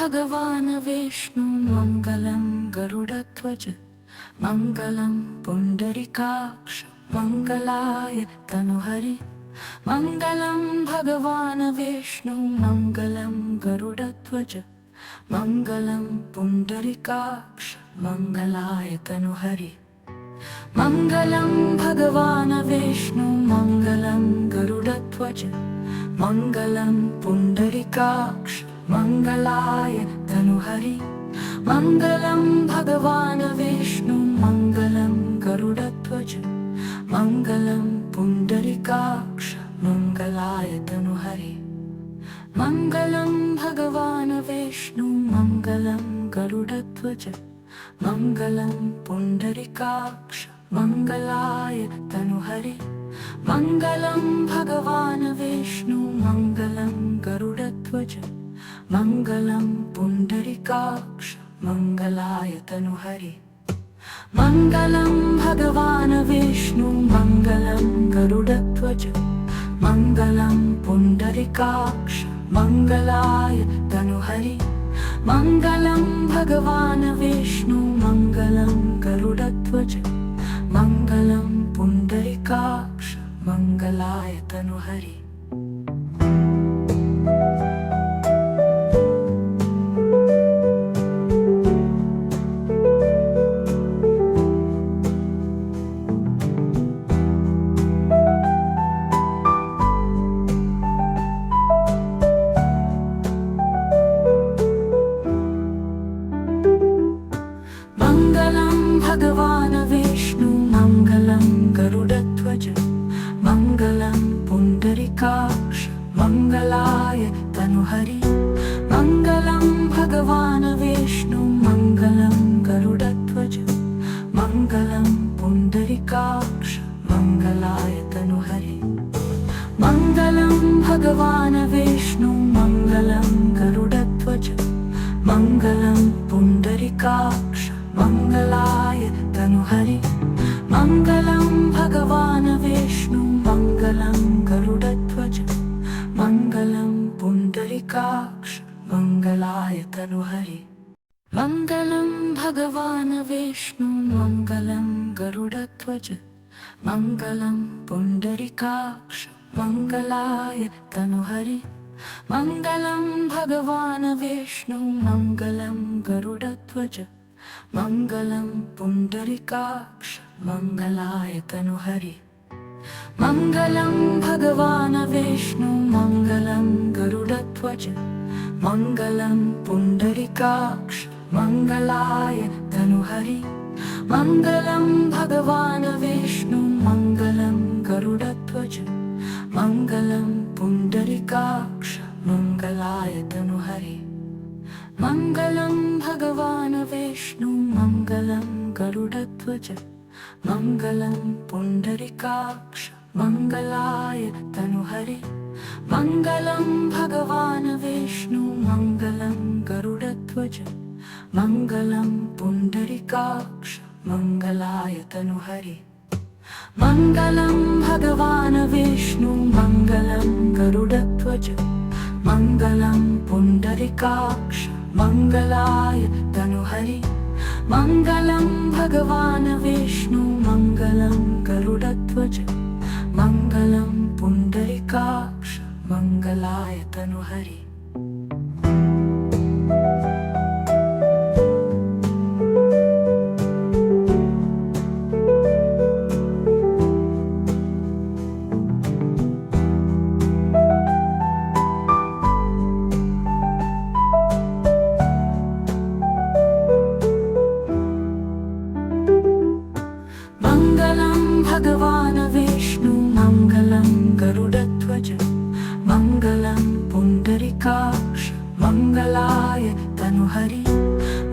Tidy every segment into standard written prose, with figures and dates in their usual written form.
भगवान् विष्णु मङ्गलं गरुडध्वज मङ्गलं पुण्डरीकाक्ष मङ्गलाय तनुहरि मङ्गलं भगवान् विष्णु मङ्गलं गरुडध्वज मङ्गलं पुण्डरीकाक्ष मङ्गलाय तनुहरि मङ्गलं भगवान् विष्णु मङ्गलं गरुडध्वज मङ्गलं पुण्डरीकाक्ष मङ्गलाय तनुहरि मङ्गलं भगवान् विष्णु मङ्गलं गरुडध्वज मङ्गलं पुण्डरीकाक्ष मङ्गलाय तनुहरि मङ्गलं भगवान् विष्णु मङ्गलं गरुडध्वज मङ्गलं पुण्डरीकाक्ष मङ्गलाय तनुहरि मङ्गलं भगवान् विष्णु मङ्गलं गरुडध्वज मङ्गलं पुण्डरीकाक्ष मङ्गलाय तनुहरि मङ्गलं भगवान् विष्णु मङ्गलं गरुडध्वज मङ्गलं पुण्डरीकाक्ष मङ्गलाय तनुहरि मङ्गलं भगवान् विष्णु मङ्गलं गरुडध्वज मङ्गलं पुण्डरीकाक्ष मङ्गलाय तनुहरि मङ्गलं भगवान् विष्णु मङ्गलं गरुडध्वज मङ्गलं पुण्डरीकाक्ष मङ्गलाय तनुहरि मङ्गलं भगवान् विष्णु मङ्गलं गरुडध्वज मङ्गलं पुण्डरीकाक्ष मङ्गलाय तनुहरि मङ्गलं भगवान् विष्णु मङ्गलं गरुडध्वज मङ्गलं पुण्डरीकाक्ष मङ्गलाय तनुहरि मङ्गलं भगवान् विष्णु मङ्गलं गरुडध्वज मङ्गलं पुण्डरीकाक्ष मङ्गलाय तनुहरि मङ्गलं भगवान् विष्णु मङ्गलं गरुडध्वज मङ्गलं पुण्डरीकाक्ष मङ्गलाय तनुहरि मङ्गलं भगवान् विष्णु मङ्गलं गरुडध्वज मङ्गलं पुण्डरीकाक्ष मङ्गलाय तनुहरि मङ्गलं भगवान् विष्णु मङ्गलं गरुडध्वज मङ्गलं पुण्डरीकाक्ष मङ्गलाय तनुहरि मङ्गलं भगवान् विष्णु मङ्गलं गरुडध्वज मङ्गलं पुण्डरीकाक्ष मङ्गलाय तनुहरि मङ्गलं भगवान् विष्णु मङ्गलं गरुडध्वज मङ्गलं पुण्डरीकाक्ष मङ्गलाय तनुहरि मङ्गलं भगवान् विष्णु मङ्गलं गरुडध्वज मङ्गलं पुण्डरीकाक्ष मङ्गलाय तनुहरि मङ्गलं भगवान् विष्णु मङ्गलं गरुडध्वज मङ्गलं पुण्डरीकाक्ष मङ्गलाय तनुहरि मङ्गलं भगवान् विष्णु मङ्गलं गरुडध्वज मङ्गलं पुण्डरीकाक्ष मङ्गलाय तनुहरि मङ्गलं भगवान् विष्णु मङ्गलं गरुडध्वज मङ्गलं पुण्डरीकाक्ष मङ्गलाय तनुहरि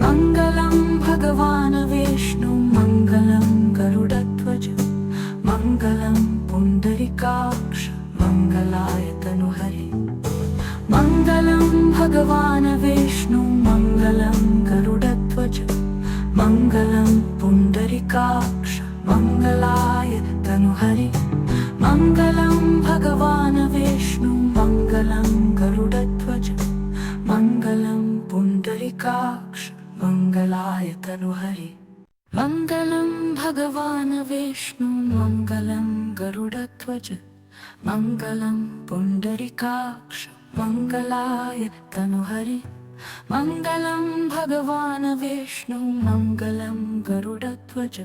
मङ्गलं भगवान् विष्णु मङ्गलं गरुडध्वज मङ्गलं पुण्डरीकाक्ष मङ्गलाय तनुहरि मङ्गलं भगवान् विष्णु मङ्गलं गरुडध्वज मङ्गलं पुण्डरीकाक्ष मङ्गलाय तनुहरि मङ्गलं भगवान् विष्णु मङ्गलं गरुडध्वज मङ्गलं पुण्ड पुण्डरीकाक्ष मंगलाय तनुहरि। मंगलं भगवान् विष्णु मंगलं गरुडध्वज मंगलं पुण्डरीकाक्ष मंगलाय तनुहरि। मंगलं भगवान् विष्णु मंगलं गरुडध्वज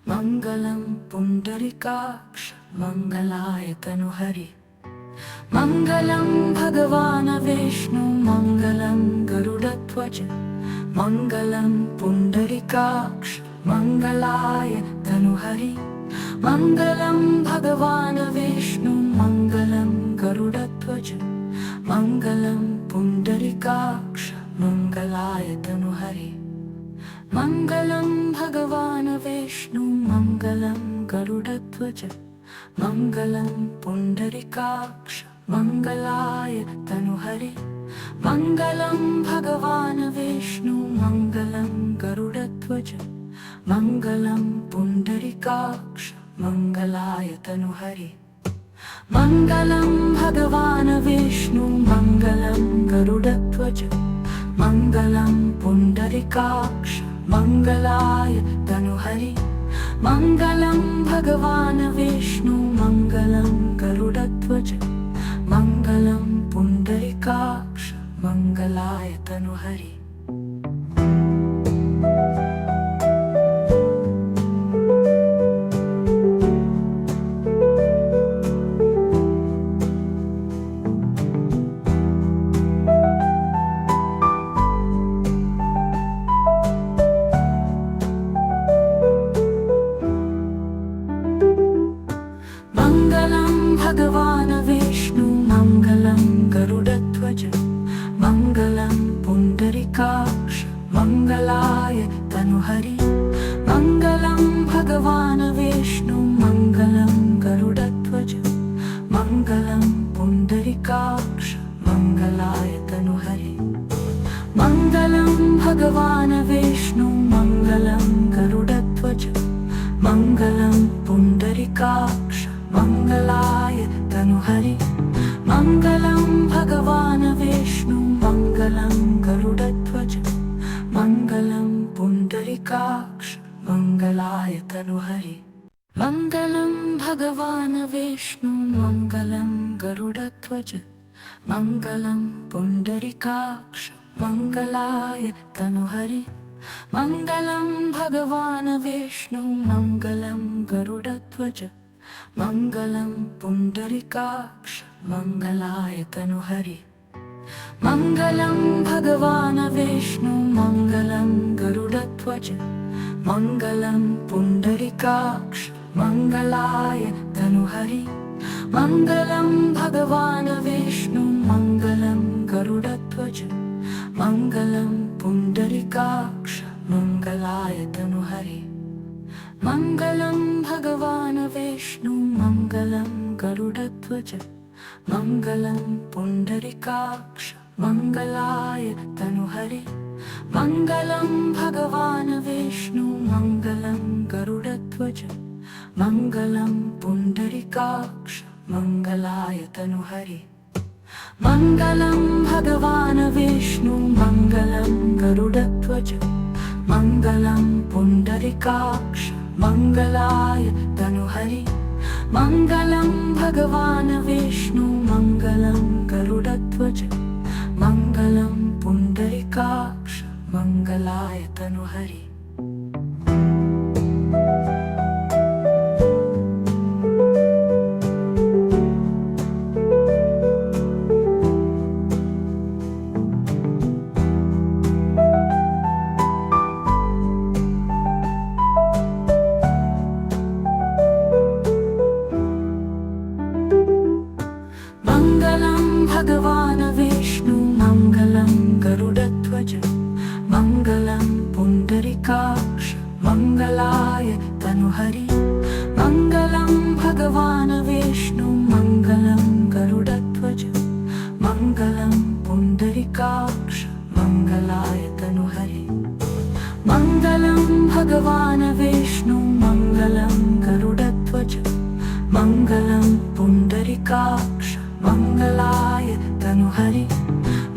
मंगलं पुण्डरीकाक्ष मंगलाय तनुहरि। मंगलं भगवान् विष्णु मंगलं गरुडध्वज मंगलं पुण्डरीकाक्ष मंगलाय तनुहरि। मंगलं भगवान् विष्णु मंगलं गरुडध्वज मंगलं पुण्डरीकाक्ष मंगलाय तनुहरि। मंगलं भगवान् विष्णु मंगलं गरुडध्वज मंगलं पुण्डरीकाक्ष मंगलाय तनुहरि। मंगलं भगवान् विष्णु मंगलं गरुडध्वज मंगलं पुण्डरीकाक्ष मंगलाय तनुहरि। मंगलं भगवान् विष्णु मंगलं गरुडध्वज मंगलं पुण्डरीकाक्ष मंगलाय तनुहरि। मंगलं भगवान् विष्णु मंगलं गरुडध्वज मंगलं पुण्डरीकाक्ष मंगलाय तनुहरि। मंगलं भगवान् विष्णु मंगलं गरुडध्वज मंगलं पुण्डरीकाक्ष मंगलाय तनुहरि। मंगलं भगवान् विष्णु मंगलं गरुडध्वज मंगलं पुण्डरीकाक्ष मंगलाय तनुहरि। मंगलं भगवान् विष्णु मंगलं गरुडध्वज मंगलं पुण्डरीकाक्ष मंगलाय तनुहरि। मंगलं भगवान् विष्णु मंगलं गरुडध्वज मंगलं पुण्डरीकाक्ष मंगलाय तनुहरि। मंगलं भगवान् विष्णु मंगलं गरुडध्वज मंगलं पुण्डरीकाक्ष मंगलाय तनुहरि। मंगलं भगवान् विष्णु मंगलं गरुडध्वज मंगलं पुण्डरीकाक्ष मंगलाय तनुहरि। मंगलं भगवान् विष्णु मंगलं गरुडध्वज मंगलं पुण्डरीकाक्ष मंगलाय तनुहरि। मंगलं भगवान् विष्णु मंगलं गरुडध्वज मंगलं पुण्डरीकाक्ष मंगलाय तनुहरि। मंगलं भगवान् विष्णु मंगलं गरुडध्वज मंगलं पुण्डरीकाक्ष मंगलाय तनुहरि। मंगलं भगवान् विष्णु मंगलं गरुडध्वज मंगलं पुण्डरीकाक्ष मंगलाय तनुहरि। मंगलं भगवान् विष्णु मंगलं गरुडध्वज मंगलं पुण्डरीकाक्ष मंगलाय तनुहरि। मंगलं भगवान् विष्णु मंगलं गरुडध्वज मंगलं पुण्डरीकाक्ष मंगलाय तनुहरि। मंगलं भगवान् विष्णु मंगलं गरुडध्वज मंगलं पुण्डरीकाक्ष मंगलाय तनुहरि। मंगलं भगवान् विष्णु मंगलं गरुडध्वज मंगलं पुण्डरीकाक्ष मंगलाय तनुहरि। मंगलं भगवान् विष्णु मंगलं गरुडध्वज मंगलं पुण्डरीकाक्ष मंगलाय तनुहरि।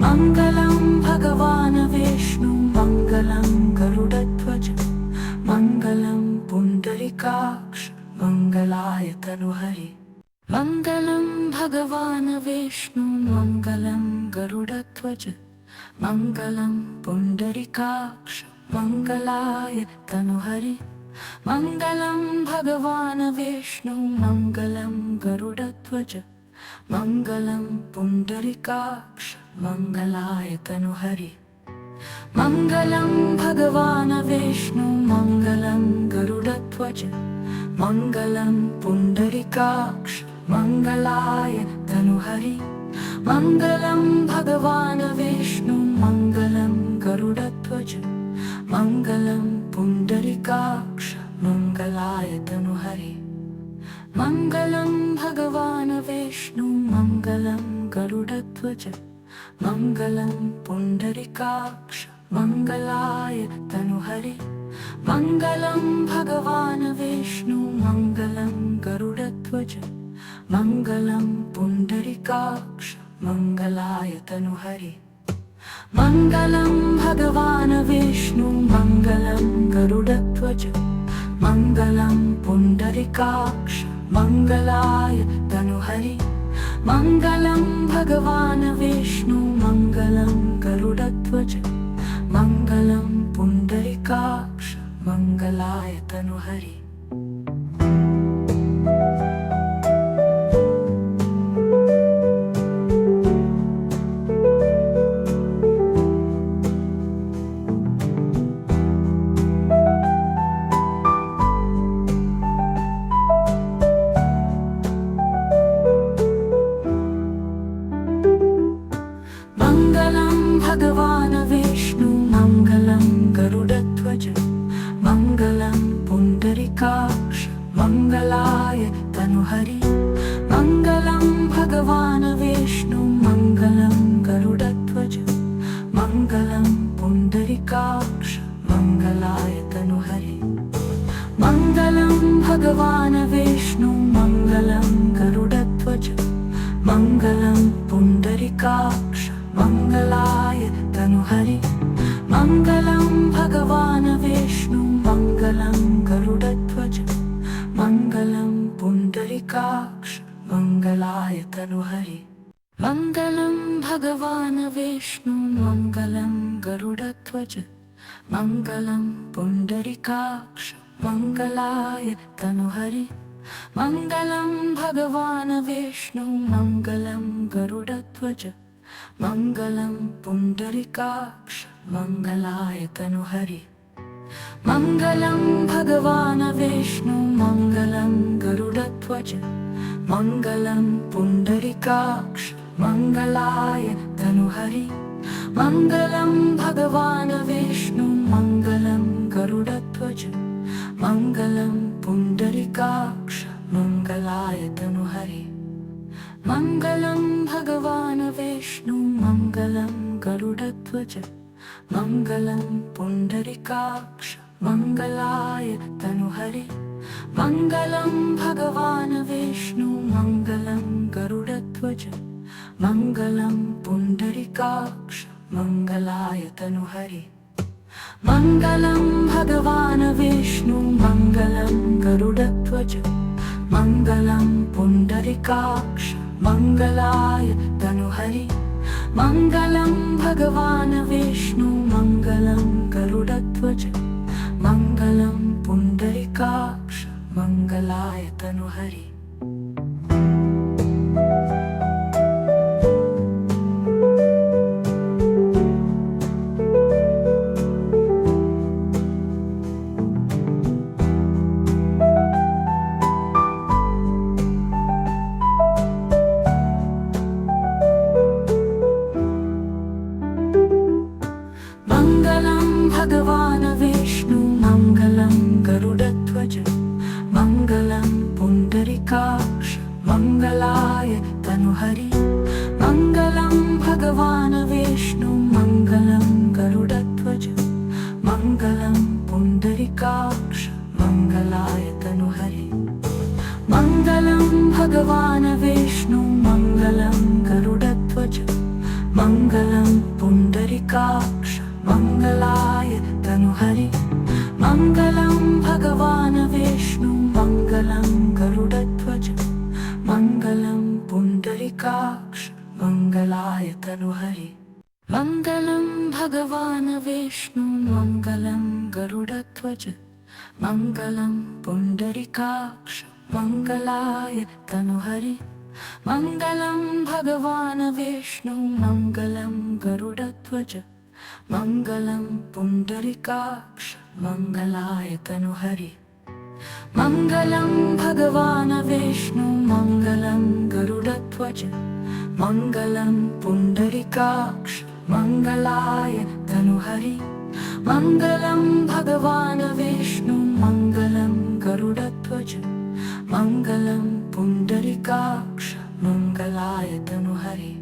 मंगलं भगवान् विष्णु मङ्गलं गरुडध्वज मङ्गलं पुण्डरीकाक्ष मङ्गलाय तनुहरि मङ्गलं भगवान् विष्णु मङ्गलं गरुडध्वज मङ्गलं पुण्डरीकाक्ष मङ्गलाय तनुहरि मङ्गलं भगवान् विष्णु मङ्गलं गरुडध्वज मङ्गलं पुण्डरीकाक्ष मङ्गलाय तनुहरि मङ्गलं भगवान् विष्णु मङ्गलं गरुडध्वज मङ्गलं पुण्डरीकाक्ष मङ्गलाय तनुहरि मङ्गलं भगवान् विष्णु मङ्गलं गरुडध्वज मङ्गलं पुण्डरीकाक्ष मङ्गलाय तनुहरि मङ्गलं भगवान् विष्णु मङ्गलं गरुडध्वज मङ्गलं पुण्डरीकाक्ष मङ्गलाय तनुहरि मङ्गलं भगवान् विष्णु मङ्गलं गरुडध्वज मङ्गलं पुण्डरीकाक्ष मङ्गलाय तनुहरि मङ्गलं भगवान् विष्णु मङ्गलं गरुडध्वज मङ्गलं पुण्डरीकाक्ष मङ्गलाय तनुहरि मङ्गलं भगवान् विष्णु मङ्गलं गरुडध्वज मङ्गलं पुण्डरीकाक्ष मङ्गलाय तनुहरि मङ्गलं भगवान् विष्णु मङ्गलं गरुडध्वज मङ्गलं पुण्डरीकाक्ष मङ्गलाय तनुहरि मङ्गलं भगवान् विष्णु मङ्गलं गरुडध्वज मङ्गलं पुण्डरीकाक्ष मङ्गलाय तनुहरि मङ्गलं भगवान् विष्णु मङ्गलं गरुडध्वज मङ्गलं पुण्डरीकाक्ष मङ्गलाय तनुहरि मङ्गलं भगवान् विष्णु मङ्गलं गरुडध्वज मङ्गलं पुण्डरीकाक्ष मङ्गलाय तनुहरि मङ्गलं भगवान् विष्णु मङ्गलं गरुडध्वज मङ्गलं पुण्डरीकाक्ष मङ्गलाय तनुहरि मङ्गलं भगवान् विष्णु मङ्गलं गरुडध्वज मङ्गलं पुण्डरीकाक्ष मङ्गलाय तनुहरि मङ्गलं भगवान् विष्णु मङ्गलं गरुडध्वज मङ्गलं पुण्डरीकाक्ष मङ्गलाय तनुहरि मङ्गलं भगवान् विष्णु मङ्गलं गरुडध्वज मङ्गलं पुण्डरीकाक्ष मङ्गलाय तनुहरि मङ्गलं भगवान् विष्णु मङ्गलं गरुडध्वज मङ्गलं पुण्डरीकाक्ष मङ्गलाय तनुहरि मङ्गलं भगवान् विष्णु मङ्गलं गरुडध्वज मङ्गलं पुण्डरीकाक्ष मङ्गलाय तनुहरि मङ्गलं भगवान् विष्णु मङ्गलं गरुडध्वज मङ्गलं पुण्डरीकाक्ष मङ्गलाय तनुहरि मङ्गलं भगवान् विष्णु मङ्गलं गरुडध्वज मङ्गलं पुण्डरीकाक्ष मङ्गलाय तनुहरि मङ्गलं भगवान् विष्णु मङ्गलं गरुडध्वज मङ्गलं पुण्डरीकाक्ष मङ्गलाय तनुहरि मङ्गलं भगवान् विष्णु मङ्गलं गरुडध्वज मङ्गलं पुण्डरीकाक्ष मङ्गलाय तनुहरि मङ्गलं भगवान् विष्णु मङ्गलं गरुडध्वज मङ्गलं पुण्डरीकाक्ष मङ्गलाय भगवान् विष्णु मङ्गलं गरुडध्वज मङ्गलं पुण्डरीकाक्ष मङ्गलाय तनुहरि मङ्गलं भगवान् विष्णु मङ्गलं गरुडध्वज मङ्गलं पुण्डरीकाक्ष मङ्गलाय तनुहरि मङ्गलं भगवान् विष्णु मङ्गलं गरुडध्वज मङ्गलं पुण्डरीकाक्ष मङ्गलाय तनुहरि मङ्गलं भगवान् विष्णु मङ्गलं गरुडध्वज मङ्गलं पुण्डरीकाक्ष मङ्गलाय तनुहरि मङ्गलं भगवान् विष्णु मङ्गलं गरुडध्वज मङ्गलं पुण्डरीकाक्ष मङ्गलाय तनुहरि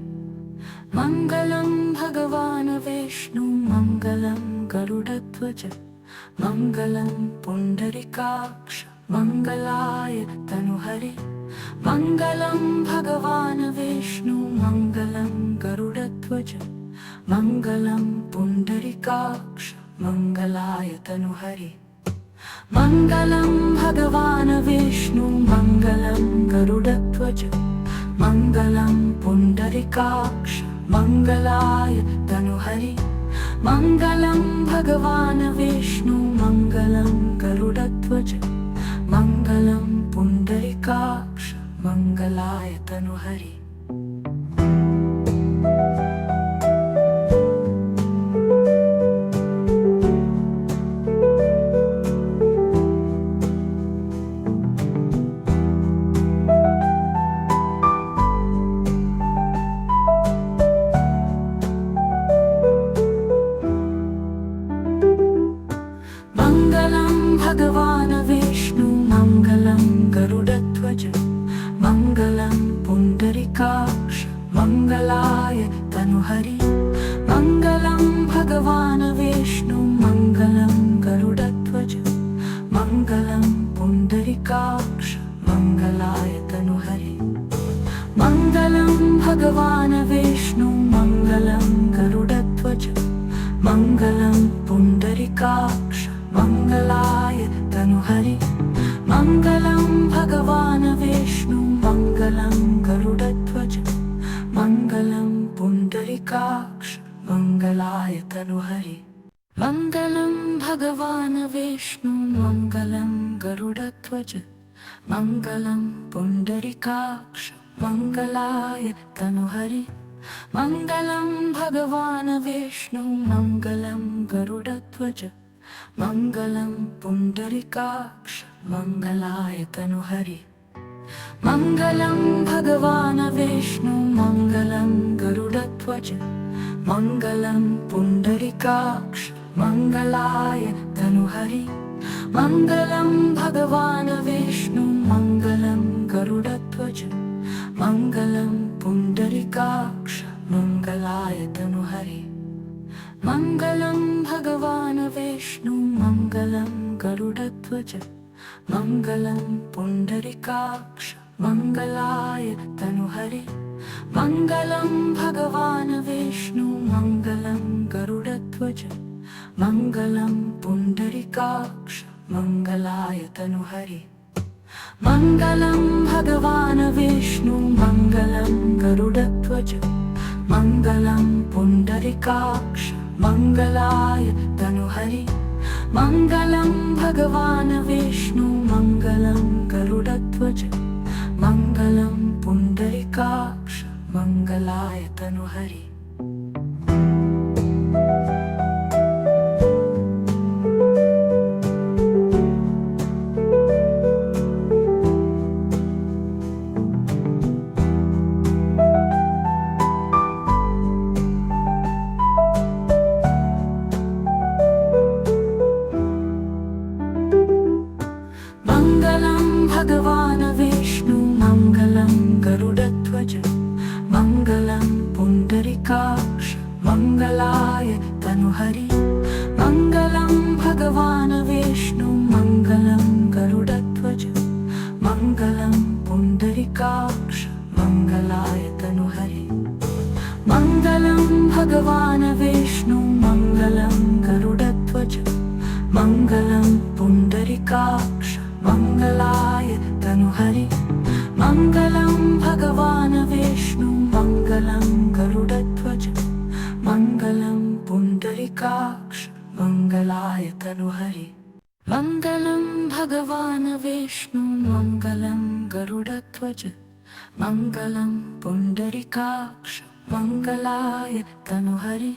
मङ्गलं भगवान् विष्णु मङ्गलं गरुडध्वज मङ्गलं पुण्डरीकाक्ष मङ्गलाय तनुहरि मङ्गलं भगवान् विष्णु मङ्गलं गरुडध्वज मङ्गलं पुण्डरीकाक्ष मङ्गलाय तनुहरि मङ्गलं भगवान् विष्णु मङ्गलं गरुडध्वज मङ्गलं पुण्डरीकाक्ष मङ्गलाय तनुहरि मङ्गलं भगवान् विष्णु मङ्गलं गरुडध्वज मङ्गलं पुण्डरीकाक्ष मङ्गलाय तनुहरि मङ्गलं भगवान् विष्णु मङ्गलं गरुडध्वज मङ्गलं पुण्डरीकाक्ष मङ्गलाय तनुहरि मङ्गलं भगवान् विष्णु मङ्गलं गरुडध्वज मङ्गलं पुण्डरीकाक्ष मङ्गलाय तनुहरि मङ्गलं भगवान् विष्णु मङ्गलं गरुडध्वज मङ्गलं पुण्डरीकाक्ष मङ्गलाय तनुहरि मङ्गलं भगवान् विष्णु मङ्गलं गरुडध्वज मङ्गलं पुण्डरीकाक्ष मङ्गलाय तनुहरि मङ्गलं भगवान् विष्णु मङ्गलं गरुडध्वज मङ्गलं पुण्डरीकाक्ष मङ्गलाय तनुहरि मङ्गलं भगवान् विष्णु मङ्गलं गरुडध्वज मङ्गलं पुण्डरीकाक्ष मङ्गलाय तनुहरि मङ्गलं भगवान् विष्णु मङ्गलं गरुडध्वज मङ्गलं पुण्डरीकाक्ष मङ्गलाय तनुहरि मङ्गलं भगवान् विष्णु मङ्गलं गरुडध्वज मङ्गलं पुण्डरीकाक्ष मङ्गलाय तनुहरि मङ्गलं भगवान् विष्णु मङ्गलं गरुडध्वज मङ्गलं पुण्डरीकाक्ष मङ्गलाय तनुहरि मङ्गलं भगवान् विष्णु मङ्गलं गरुडध्वज मङ्गलं पुण्डरीकाक्ष मङ्गलाय तनुहरि मङ्गलं भगवान् विष्णु मङ्गलं गरुडध्वज मङ्गलं पुण्डरीकाक्ष मङ्गलाय तनुहरि मङ्गलं भगवान् विष्णु मङ्गलं गरुडध्वज मङ्गलं पुण्डरीकाक्ष मङ्गलाय तनुहरि मङ्गलं भगवान् विष्णु मङ्गलं गरुडध्वज मङ्गलं पुण्डरीकाक्ष मङ्गलाय तनुहरि मङ्गलं भगवान् विष्णु मङ्गलं गरुडध्वज मङ्गलं पुण्डरीकाक्ष मङ्गलाय तनुहरि मङ्गलं भगवान् विष्णु मङ्गलं गरुडध्वज मङ्गलं पुण्डरीकाक्ष पुण्डरीकाक्ष मङ्गलाय तनुहरि मङ्गलं भगवान् विष्णु मङ्गलं गरुडध्वज मङ्गलं पुण्डरीकाक्ष मङ्गलाय तनुहरि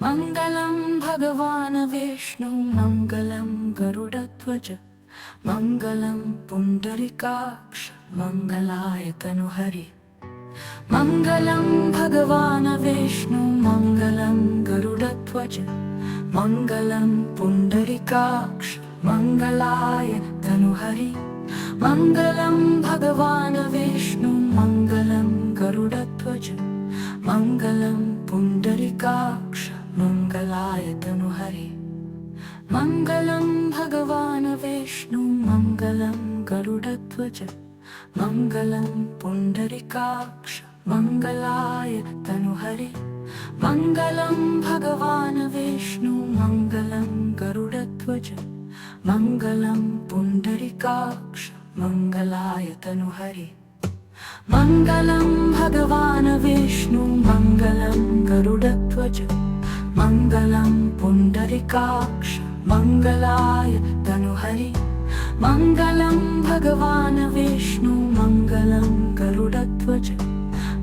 मङ्गलं भगवान् विष्णु मङ्गलं गरुडध्वज मङ्गलं पुण्डरीकाक्ष मङ्गलाय तनुहरि मङ्गलं भगवान् विष्णु मङ्गलं गरुडध्वज मङ्गलं पुण्डरीकाक्ष मङ्गलाय तनुहरि मङ्गलं भगवान् विष्णु मङ्गलं गरुडध्वज मङ्गलं पुण्डरीकाक्ष मङ्गलाय तनुहरि मङ्गलं भगवान् विष्णु मङ्गलं गरुडध्वज मङ्गलं पुण्डरीकाक्ष मङ्गलाय तनुहरि मङ्गलं भगवान् विष्णु मङ्गलं गरुडध्वज मङ्गलं पुण्डरीकाक्ष मङ्गलाय तनुहरि मङ्गलं भगवान् विष्णु मङ्गलं गरुडध्वज मङ्गलं पुण्डरीकाक्ष मङ्गलाय तनुहरि मङ्गलं भगवान् विष्णु मङ्गलं गरुडध्वज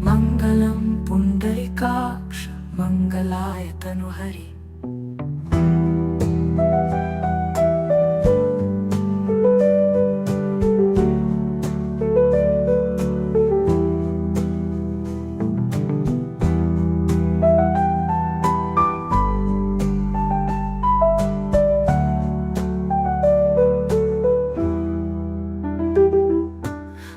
मङ्गलं पुण्डरीकाक्ष मङ्गलाय तनुहरि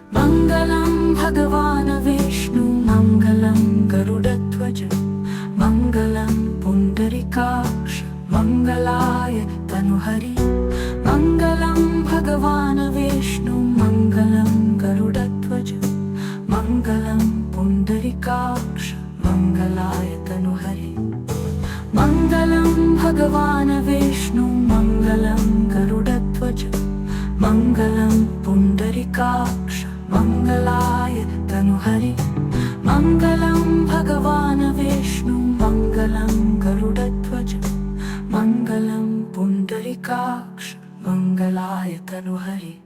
मङ्गलं भगवान् विष्णु मङ्गलं गरुडध्वज मङ्गलं पुण्डरीकाक्ष मङ्गलाय तनुहरि मङ्गलं भगवान् विष्णु मङ्गलं गरुडध्वज मङ्गलं पुण्डरीकाक्ष मङ्गलाय तनुहरि मङ्गलं भगवान् विष्णु मङ्गलं गरुडध्वज मङ्गलं पुण्डरीकाक्ष मङ्गलाय तनुहरि मङ्गलं भगवान् विष्णु मङ्गलं गरुडध्वज मङ्गलं पुण्डरीकाक्ष मङ्गलाय तनुहरि।